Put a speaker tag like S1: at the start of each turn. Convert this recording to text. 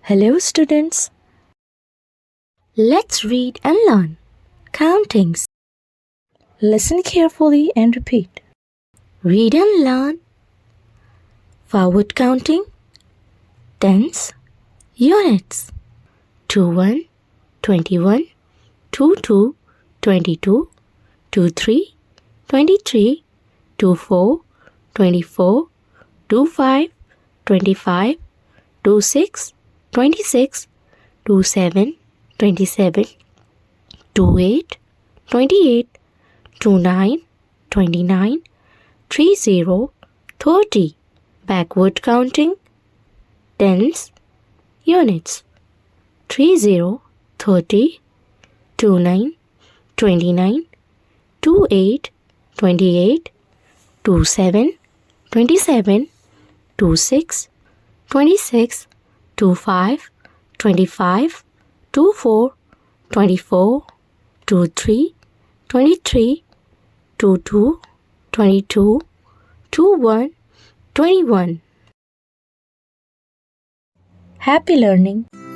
S1: Hello students. Let's read and learn countings. Listen carefully and repeat. Read and learn. Forward counting. Tens. Units. 21, 21, 22, 22, 23, 23, 24, 24, 25, 25, 26, 26, 27, 27, 28, 28, 29, 29, 30, 30. Backward counting. Tens. Units. 30, 30, 29, 29, 28, 28, 27, 27, 26, 26, 25, 25, 24, 24, 23, 23, 22, 22, 21, 21. Happy learning!